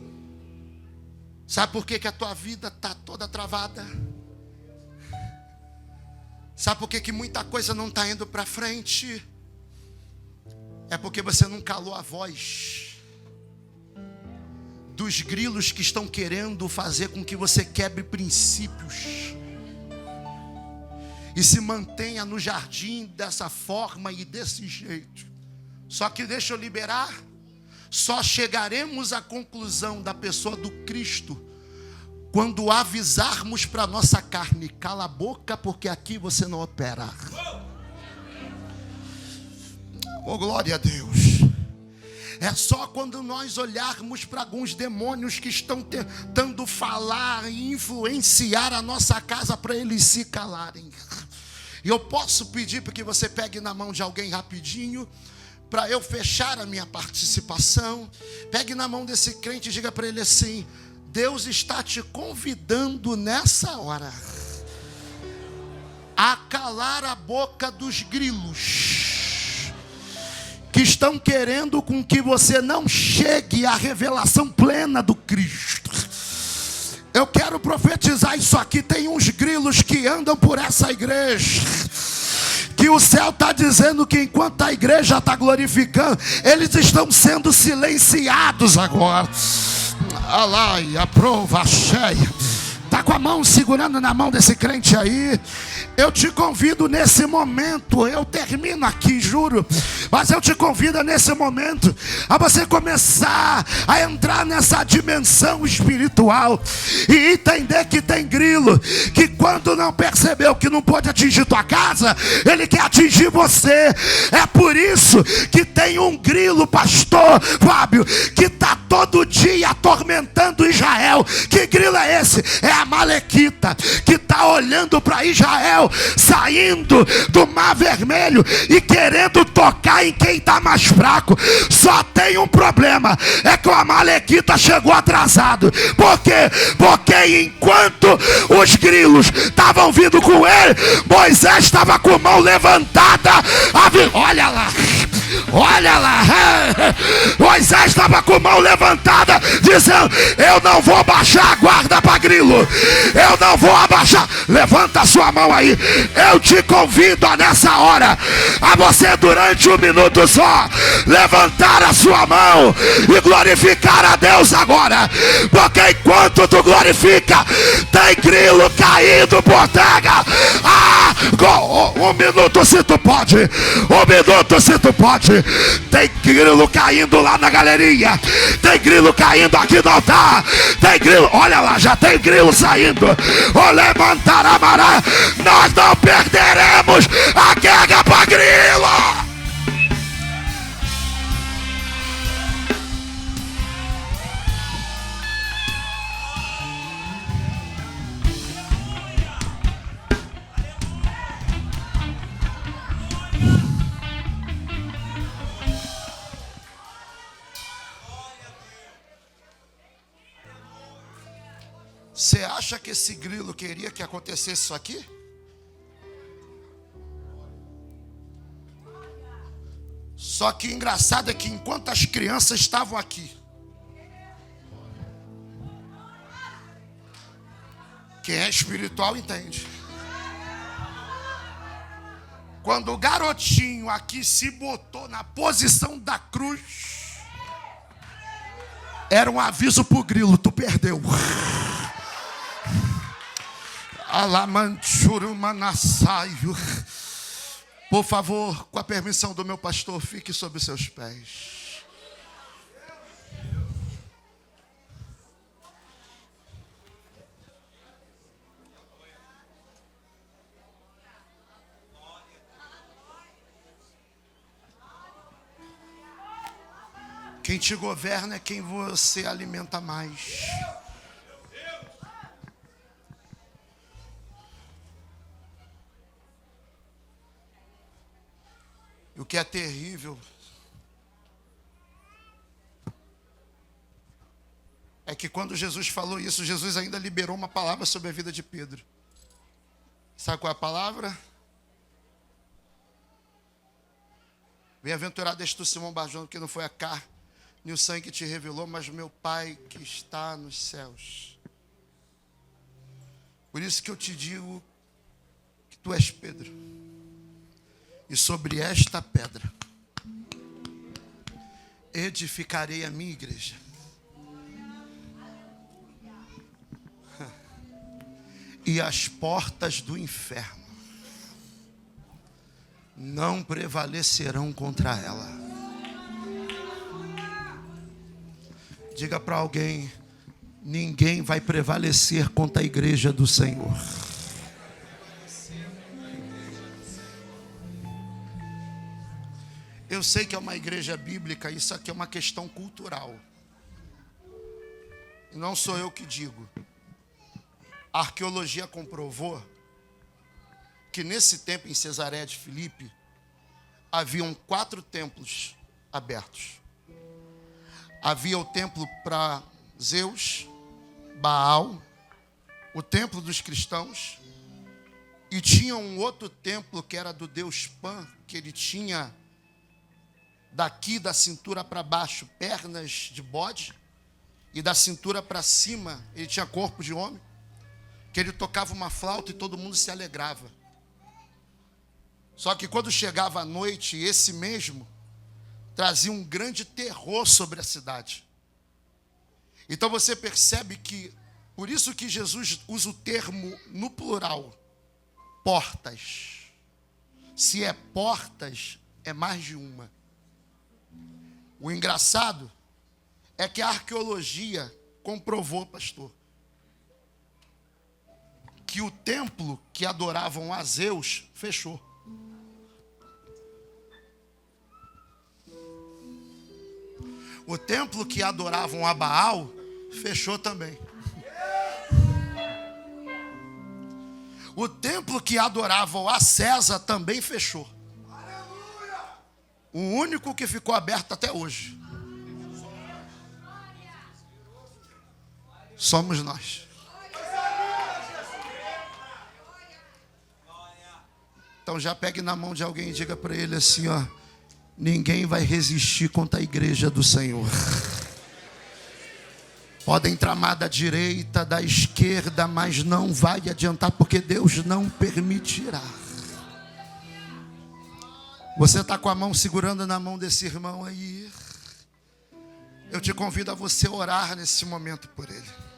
S1: Sabe por que a tua vida está toda travada? Sabe por que muita coisa não está indo para frente? É porque você não calou a voz dos grilos que estão querendo fazer com que você quebre princípios e se mantenha no jardim dessa forma e desse jeito. Só que deixa eu liberar, só chegaremos à conclusão da pessoa do Cristo quando avisarmos para a nossa carne: cala a boca, porque aqui você não opera. Oh, glória a Deus. É só quando nós olharmos para alguns demônios que estão tentando falar e influenciar a nossa casa para eles se calarem. E eu posso pedir para que você pegue na mão de alguém rapidinho, para eu fechar a minha participação. Pegue na mão desse crente e diga para ele assim: Deus está te convidando nessa hora a calar a boca dos grilos que estão querendo com que você não chegue à revelação plena do Cristo. Eu quero profetizar isso aqui. Tem uns grilos que andam por essa igreja, que o céu está dizendo que enquanto a igreja está glorificando, eles estão sendo silenciados agora. Alai, a prova cheia. Está com a mão segurando na mão desse crente aí. Eu te convido nesse momento, eu termino aqui, juro, mas eu te convido nesse momento a você começar a entrar nessa dimensão espiritual e entender que tem grilo, que quando não percebeu que não pode atingir tua casa, ele quer atingir você. É por isso que tem um grilo, pastor Fábio, que está todo dia atormentando Israel. Que grilo é esse? É a Amalequita, que está olhando para Israel saindo do Mar Vermelho e querendo tocar em quem está mais fraco. Só tem um problema, é que o Amalequita chegou atrasado. Por quê? Porque enquanto os grilos estavam vindo com ele, Moisés estava com a mão levantada. Olha lá, olha lá, Moisés estava com a mão levantada, dizendo: eu não vou baixar a guarda para grilo, eu não vou abaixar. Levanta a sua mão aí. Eu te convido a nessa hora, a você durante 1 minuto só, levantar a sua mão e glorificar a Deus agora. Porque enquanto tu glorifica, tem grilo caindo por terra. 1 minuto se tu pode, 1 minuto se tu pode. Tem grilo caindo lá na galeria, tem grilo caindo aqui no altar, tem grilo, olha lá, já tem grilo saindo. Olé, Mantaramará, nós não perderemos a guerra para grilo. Você acha que esse grilo queria que acontecesse isso aqui? Só que engraçado é que enquanto as crianças estavam aqui, quem é espiritual entende. Quando o garotinho aqui se botou na posição da cruz, era um aviso pro grilo: tu perdeu. Alamanchurumanasaio. Por favor, com a permissão do meu pastor, fique sobre os seus pés. Quem te governa é quem você alimenta mais. E o que é terrível é que quando Jesus falou isso, Jesus ainda liberou uma palavra sobre a vida de Pedro. Sabe qual é a palavra? Bem-aventurado és tu, Simão Barjona, que não foi a carne nem o sangue que te revelou, mas meu Pai que está nos céus. Por isso que eu te digo que tu és Pedro. E sobre esta pedra edificarei a minha igreja. E as portas do inferno não prevalecerão contra ela. Diga para alguém: ninguém vai prevalecer contra a igreja do Senhor. Eu sei que é uma igreja bíblica, isso aqui é uma questão cultural. E não sou eu que digo. A arqueologia comprovou que nesse tempo em Cesareia de Filipe, haviam 4 templos abertos. Havia o templo para Zeus, Baal, o templo dos cristãos, e tinha um outro templo que era do deus Pan, que ele tinha daqui da cintura para baixo pernas de bode, e da cintura para cima ele tinha corpo de homem, que ele tocava uma flauta e todo mundo se alegrava. Só que quando chegava a noite, esse mesmo trazia um grande terror sobre a cidade. Então você percebe que, por isso que Jesus usa o termo no plural, portas. Se é portas, é mais de uma. O engraçado é que a arqueologia comprovou, pastor, que o templo que adoravam a Zeus fechou. O templo que adoravam a Baal fechou também. O templo que adoravam a César também fechou. O único que ficou aberto até hoje somos nós. Então já pegue na mão de alguém e diga para ele assim, ó: ninguém vai resistir contra a igreja do Senhor. Podem tramar da direita, da esquerda, mas não vai adiantar, porque Deus não permitirá. Você está com a mão segurando na mão desse irmão aí. Eu te convido a você orar nesse momento por ele.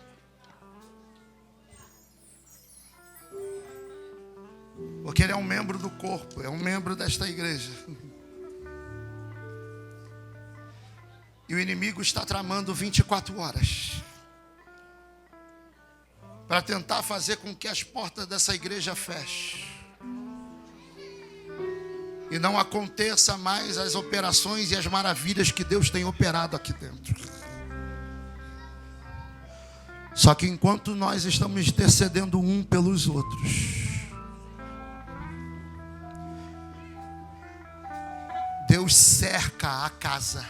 S1: Porque ele é um membro do corpo, é um membro desta igreja. E o inimigo está tramando 24 horas para tentar fazer com que as portas dessa igreja fechem e não aconteça mais as operações e as maravilhas que Deus tem operado aqui dentro. Só que enquanto nós estamos intercedendo um pelos outros, Deus cerca a casa.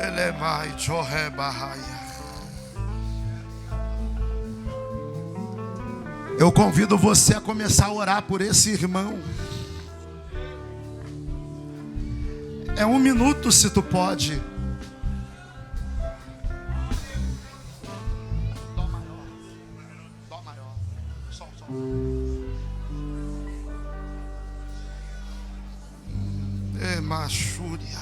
S1: Ele é mais Joré Barraia. Eu convido você a começar a orar por esse irmão. É 1 minuto, se tu pode. Dó maior. Dó maior. Sol. É machúria.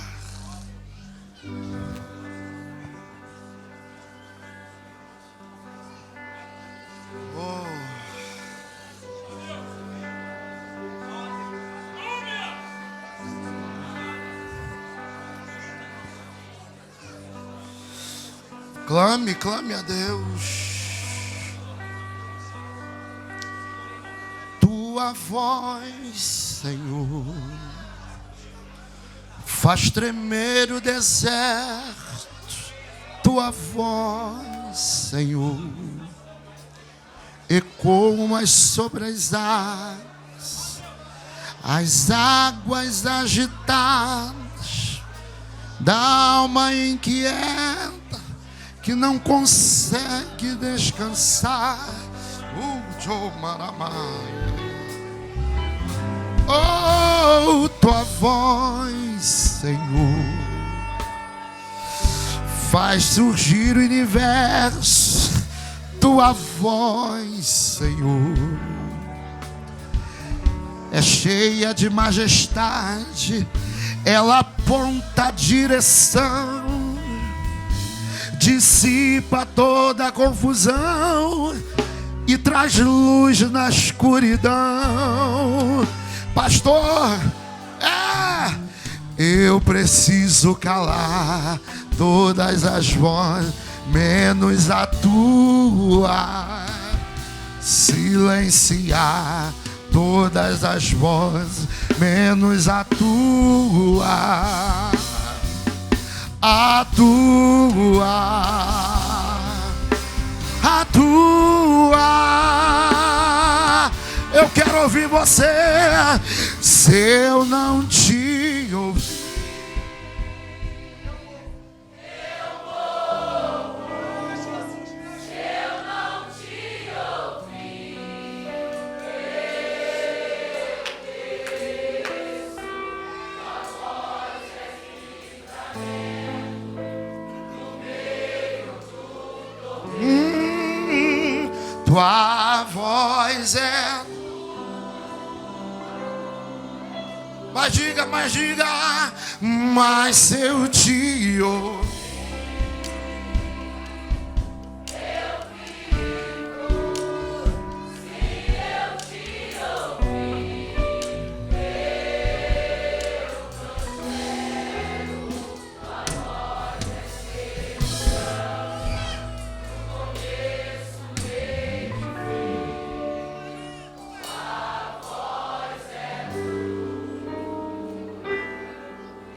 S1: Clame a Deus. Tua voz, Senhor, faz tremer o deserto. Tua voz, Senhor, ecoa sobre as águas agitadas da alma inquieta que não consegue descansar. Oh, tua voz, Senhor, faz surgir o universo. Tua voz, Senhor, é cheia de majestade. Ela aponta a direção, dissipa toda a confusão e traz luz na escuridão. Pastor, eu preciso calar todas as vozes, menos a tua. Silenciar todas as vozes, menos atua, atua, atua. Eu quero ouvir você. Se eu não te ouvir, tua voz é. Mas diga, mas se eu te ouvir,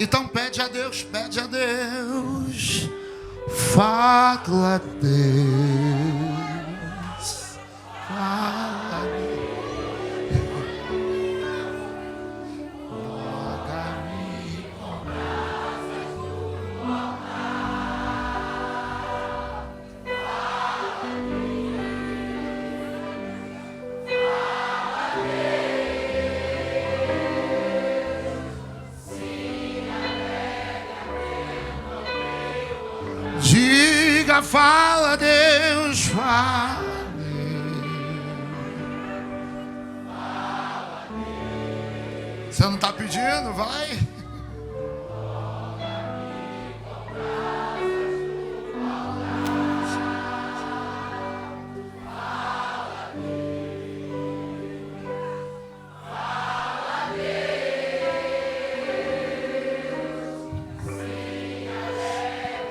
S1: então pede a Deus, fala a Deus, fala a diga, fala a Deus, fala. Você não está pedindo? Vai.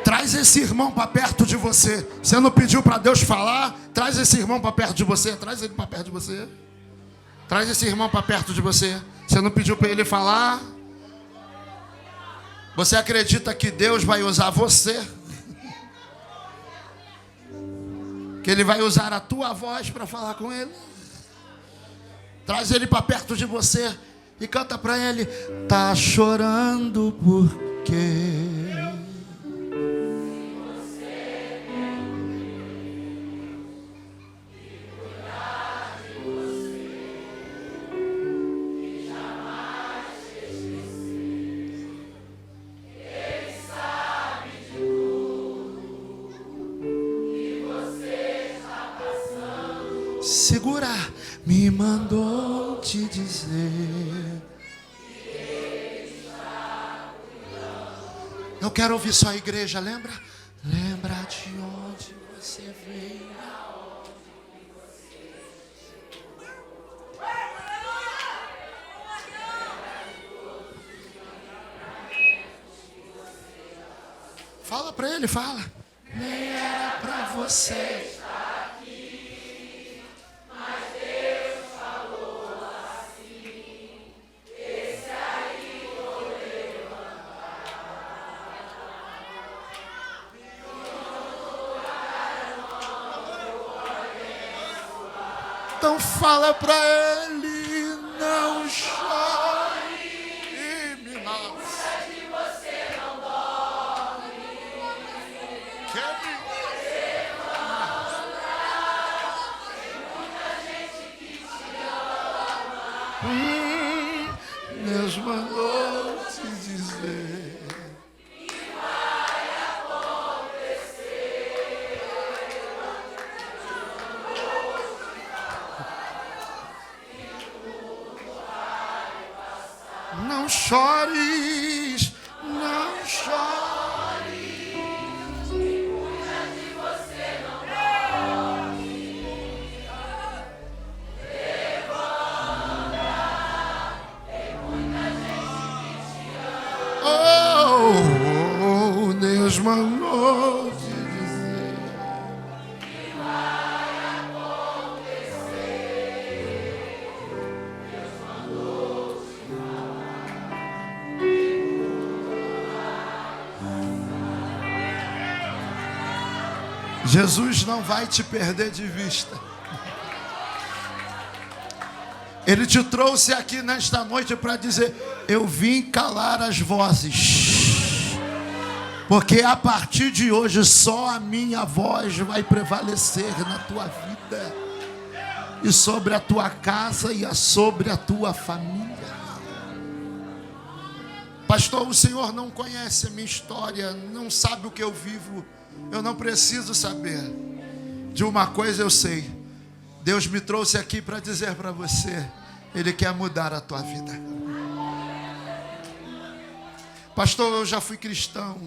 S1: Traz esse irmão para perto de você. Você não pediu para Deus falar? Traz esse irmão para perto de você. Traz ele para perto de você. Traz esse irmão para perto de você. Você não pediu para ele falar? Você acredita que Deus vai usar você? Que Ele vai usar a tua voz para falar com Ele? Traz ele para perto de você e canta para ele. Tá chorando por quê? Segura, me mandou te dizer. Eu quero ouvir só a igreja, lembra? Lembra de onde você veio. Fala pra ele, fala. Nem era pra você. Então fala pra ele, não chore, muita de você não dorme, quer me tem muita gente que te ama, Deus mandou te dizer. Não chores, não chores. Cuida de você, não dorme. Levanta, tem muita gente que te ama. Oh, Deus mandou te dizer que vai acontecer. Deus mandou te falar. Jesus não vai te perder de vista. Ele te trouxe aqui nesta noite para dizer: eu vim calar as vozes, porque a partir de hoje só a minha voz vai prevalecer na tua vida, e sobre a tua casa e sobre a tua família. Pastor, o Senhor não conhece a minha história, não sabe o que eu vivo. Eu não preciso saber. De uma coisa eu sei: Deus me trouxe aqui para dizer para você, Ele quer mudar a tua vida. Pastor, eu já fui cristão.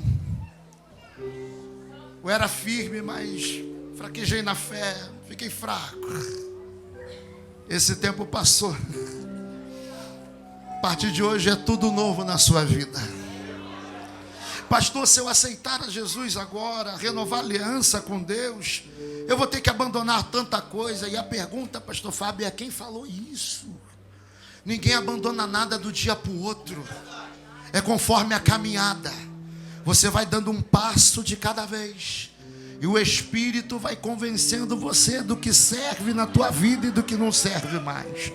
S1: Eu era firme, mas fraquejei na fé, fiquei fraco. Esse tempo passou. A partir de hoje é tudo novo na sua vida. Pastor, se eu aceitar a Jesus agora, renovar a aliança com Deus, eu vou ter que abandonar tanta coisa. E a pergunta, pastor Fábio, é: quem falou isso? Ninguém abandona nada do dia para o outro. É conforme a caminhada. Você vai dando um passo de cada vez, e o Espírito vai convencendo você do que serve na tua vida e do que não serve mais.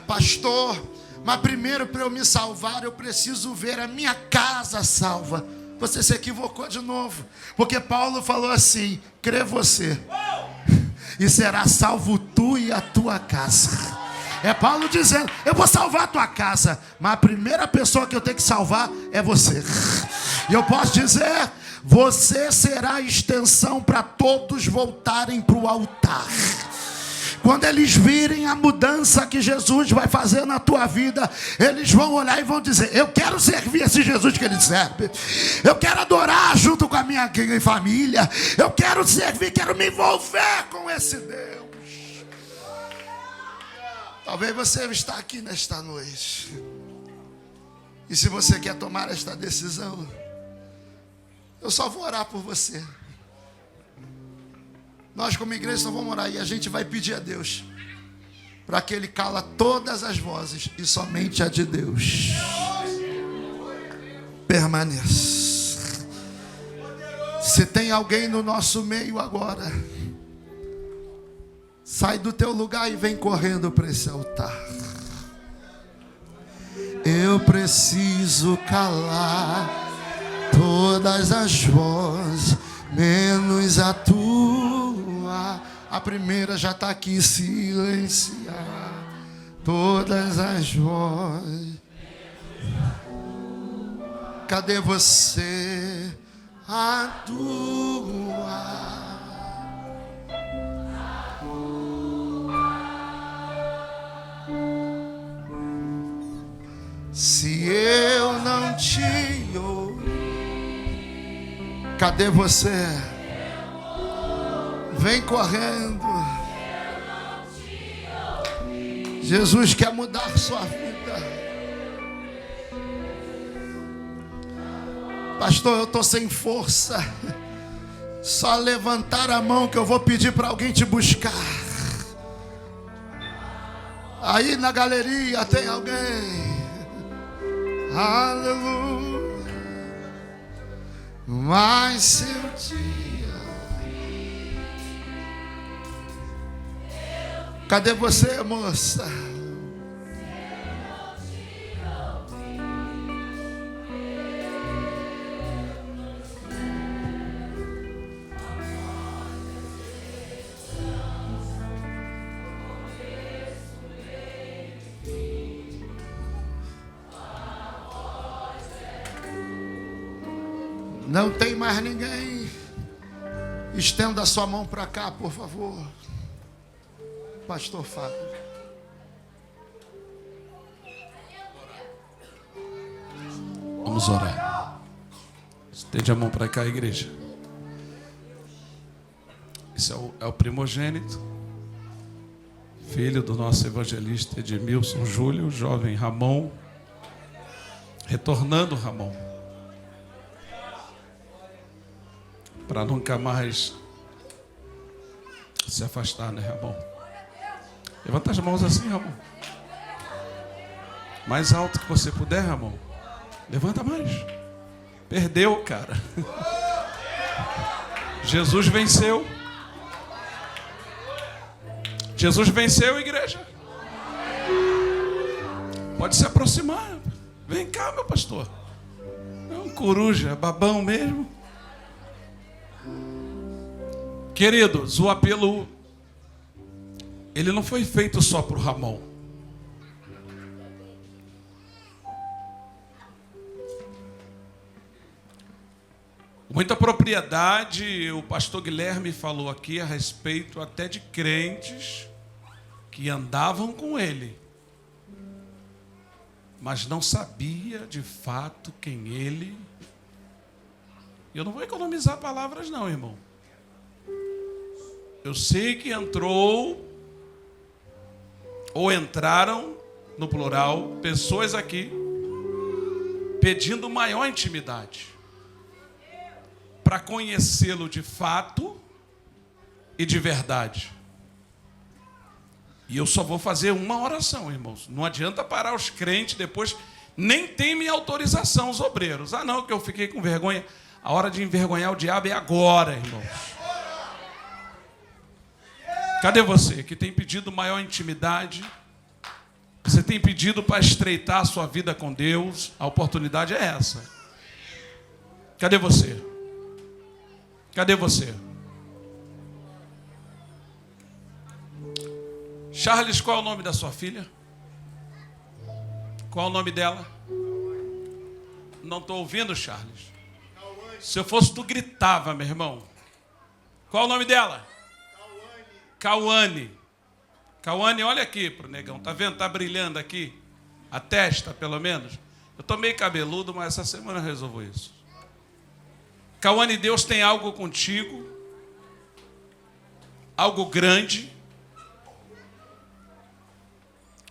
S1: Pastor, mas primeiro, para eu me salvar, eu preciso ver a minha casa salva. Você se equivocou de novo, porque Paulo falou assim: crê você, e será salvo tu e a tua casa. É Paulo dizendo: eu vou salvar a tua casa, mas a primeira pessoa que eu tenho que salvar é você. E eu posso dizer: você será a extensão para todos voltarem para o altar. Quando eles virem a mudança que Jesus vai fazer na tua vida, eles vão olhar e vão dizer: eu quero servir esse Jesus que ele serve. Eu quero adorar junto com a minha família. Eu quero servir, quero me envolver com esse Deus. Talvez você está aqui nesta noite, e se você quer tomar esta decisão, eu só vou orar por você. Nós como igreja só vamos orar, e a gente vai pedir a Deus para que Ele cala todas as vozes e somente a de Deus permaneça. Se tem alguém no nosso meio agora, sai do teu lugar e vem correndo para esse altar. Eu preciso calar todas as vozes, menos a tua. A primeira já está aqui: silenciar todas as vozes. Cadê você? A tua. Se eu não te ouvir, cadê você? Vem correndo. Jesus quer mudar sua vida. Pastor, eu estou sem força. Só levantar a mão que eu vou pedir para alguém te buscar. Aí na galeria tem alguém. Aleluia. Mas se eu te... Cadê você, moça? Não tem mais ninguém? Estenda a sua mão para cá, por favor. Pastor Fábio.
S2: Vamos orar. Estende a mão para cá, igreja. Esse é o primogênito, filho do nosso evangelista Edmilson Júlio, jovem Ramon, retornando Ramon, para nunca mais se afastar, né, Ramon? Levanta as mãos assim, Ramon. Mais alto que você puder, Ramon. Levanta mais. Perdeu, cara. Jesus venceu. Jesus venceu, igreja? Pode se aproximar. Vem cá, meu pastor. É um coruja, babão mesmo. Queridos, o apelo, ele não foi feito só para o Ramon. Muita propriedade, o pastor Guilherme falou aqui a respeito até de crentes que andavam com ele, mas não sabia de fato quem ele... Eu não vou economizar palavras não, irmão. Eu sei que entrou, ou entraram, no plural, pessoas aqui pedindo maior intimidade para conhecê-lo de fato e de verdade. E eu só vou fazer uma oração, irmãos. Não adianta parar os crentes depois, nem tem minha autorização, os obreiros. Ah, não, que eu fiquei com vergonha. A hora de envergonhar o diabo é agora, irmãos. Cadê você que tem pedido maior intimidade? Você tem pedido para estreitar a sua vida com Deus? A oportunidade é essa. Cadê você? Cadê você? Charles, qual é o nome da sua filha? Qual é o nome dela? Não estou ouvindo, Charles. Se eu fosse, tu gritava, meu irmão. Qual é o nome dela? Cauane. Cauane, olha aqui pro negão. Tá vendo? Tá brilhando aqui. A testa, pelo menos. Eu tô meio cabeludo, mas essa semana eu resolvo isso. Cauane, Deus tem algo contigo, algo grande,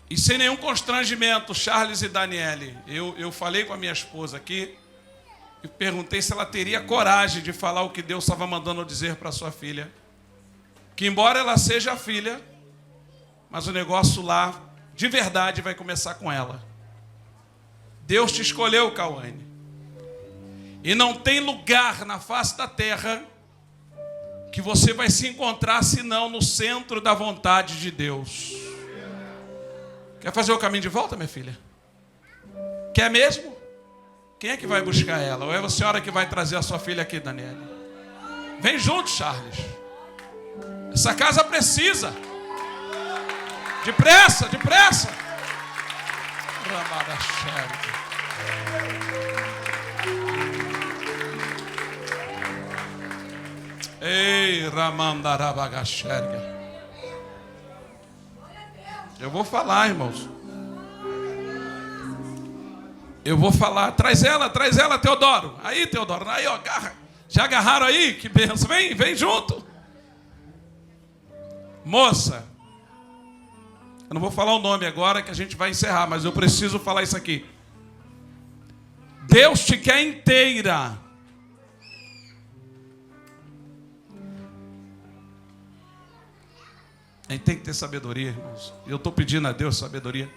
S2: e sem nenhum constrangimento, Charles e Daniele, eu falei com a minha esposa aqui, e perguntei se ela teria coragem de falar o que Deus estava mandando dizer para sua filha, que embora ela seja a filha, mas o negócio lá, de verdade, vai começar com ela. Deus te escolheu, Cauane. E não tem lugar na face da terra que você vai se encontrar senão no centro da vontade de Deus. Quer fazer o caminho de volta, minha filha? Quer mesmo? Quem é que vai buscar ela? Ou é a senhora que vai trazer a sua filha aqui, Daniela? Vem junto, Charles. Essa casa precisa. Depressa, depressa. Ramada Sherry. Ei, Ramandarabagasherga. Eu vou falar, irmãos. Eu vou falar. Traz ela, Teodoro. Aí, Teodoro. Aí, ó, agarra. Já agarraram aí? Que benção. Vem junto. Moça. Eu não vou falar o nome agora que a gente vai encerrar, mas eu preciso falar isso aqui. Deus te quer inteira. A gente tem que ter sabedoria, irmãos. Eu estou pedindo a Deus sabedoria.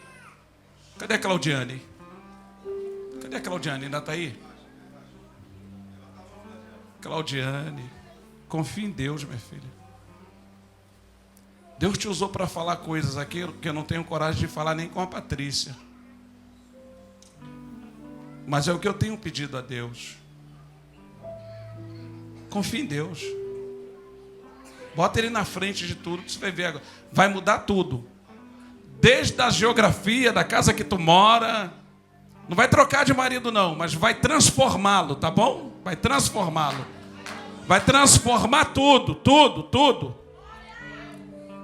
S2: Cadê a Claudiane? Cadê a Claudiane? Ainda está aí? Claudiane, confie em Deus, minha filha. Deus te usou para falar coisas aqui que eu não tenho coragem de falar nem com a Patrícia. Mas é o que eu tenho pedido a Deus. Confie em Deus. Bota ele na frente de tudo, que você vai ver agora. Vai mudar tudo. Desde a geografia da casa que tu mora. Não vai trocar de marido não, mas vai transformá-lo, tá bom? Vai transformá-lo. Vai transformar tudo.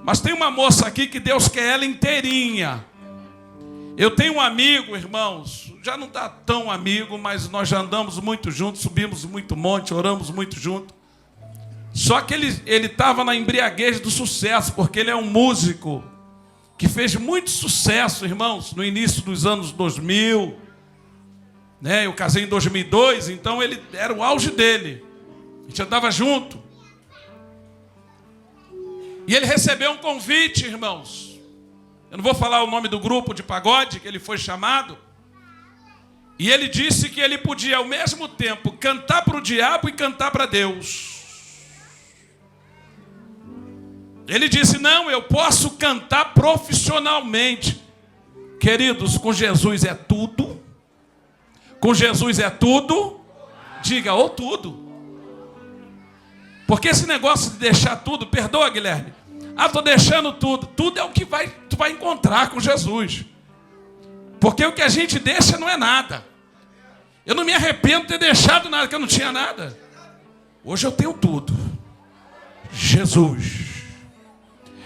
S2: Mas tem uma moça aqui que Deus quer ela inteirinha. Eu tenho um amigo, irmãos, já não está tão amigo, mas nós já andamos muito juntos, subimos muito monte, oramos muito junto. Só que ele estava na embriaguez do sucesso, porque ele é um músico que fez muito sucesso, irmãos, no início dos anos 2000. Né? Eu casei em 2002, então ele era o auge dele. A gente andava junto. E ele recebeu um convite, irmãos. Eu não vou falar o nome do grupo de pagode que ele foi chamado. E ele disse que ele podia, ao mesmo tempo, cantar para o diabo e cantar para Deus. Ele disse, não, eu posso cantar profissionalmente. Queridos, com Jesus é tudo. Com Jesus é tudo. Diga, ou tudo. Porque esse negócio de deixar tudo, perdoa, Guilherme. Estou deixando tudo. Tudo é o que tu vai encontrar com Jesus. Porque o que a gente deixa não é nada. Eu não me arrependo de ter deixado nada, que eu não tinha nada. Hoje eu tenho tudo. Jesus.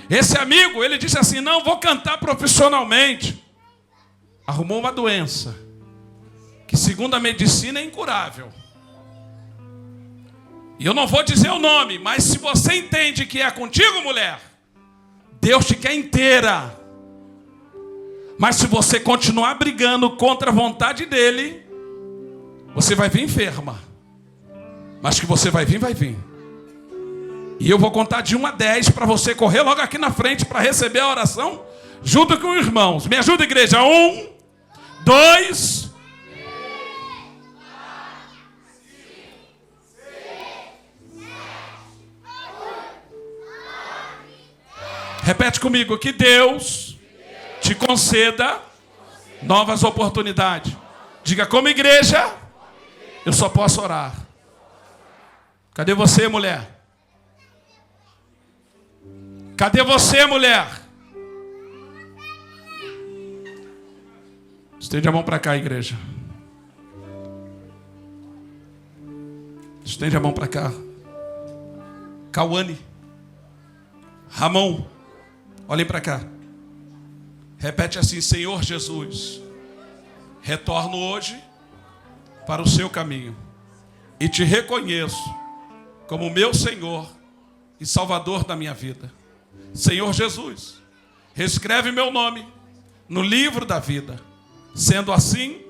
S2: Esse amigo, ele disse assim, não, vou cantar profissionalmente. Arrumou uma doença, que segundo a medicina é incurável. E eu não vou dizer o nome, mas se você entende que é contigo, mulher, Deus te quer inteira. Mas se você continuar brigando contra a vontade dele, você vai vir enferma. Mas que você vai vir, vai vir. E eu vou contar de 1 a 10 para você correr logo aqui na frente para receber a oração junto com os irmãos. Me ajuda, igreja. 1, 2... Repete comigo, que Deus te conceda novas oportunidades. Diga, como igreja, eu só posso orar. Cadê você, mulher? Cadê você, mulher? Estende a mão para cá, igreja. Estende a mão para cá. Cauane. Ramon. Olhem para cá. Repete assim, Senhor Jesus, retorno hoje para o seu caminho e te reconheço como meu Senhor e Salvador da minha vida. Senhor Jesus, reescreve meu nome no livro da vida. Sendo assim,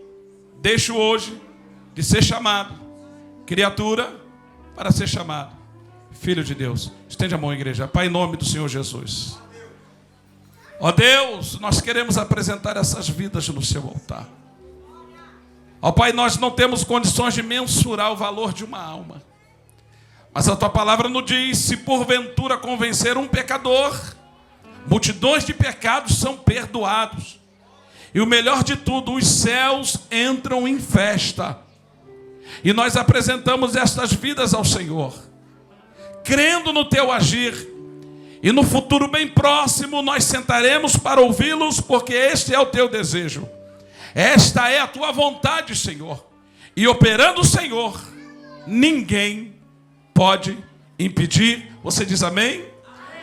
S2: deixo hoje de ser chamado criatura para ser chamado Filho de Deus. Estende a mão, igreja. Pai, em nome do Senhor Jesus. Ó Deus, nós queremos apresentar essas vidas no seu altar. Ó Pai, nós não temos condições de mensurar o valor de uma alma. Mas a tua palavra nos diz, se porventura convencer um pecador, multidões de pecados são perdoados. E o melhor de tudo, os céus entram em festa. E nós apresentamos estas vidas ao Senhor, crendo no teu agir. E no futuro bem próximo nós sentaremos para ouvi-los, porque este é o teu desejo. Esta é a tua vontade, Senhor. E operando o Senhor, ninguém pode impedir. Você diz amém?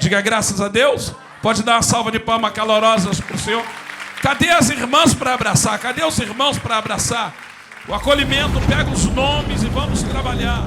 S2: Diga graças a Deus. Pode dar uma salva de palmas calorosas para o Senhor. Cadê as irmãs para abraçar? Cadê os irmãos para abraçar? O acolhimento, pega os nomes e vamos trabalhar.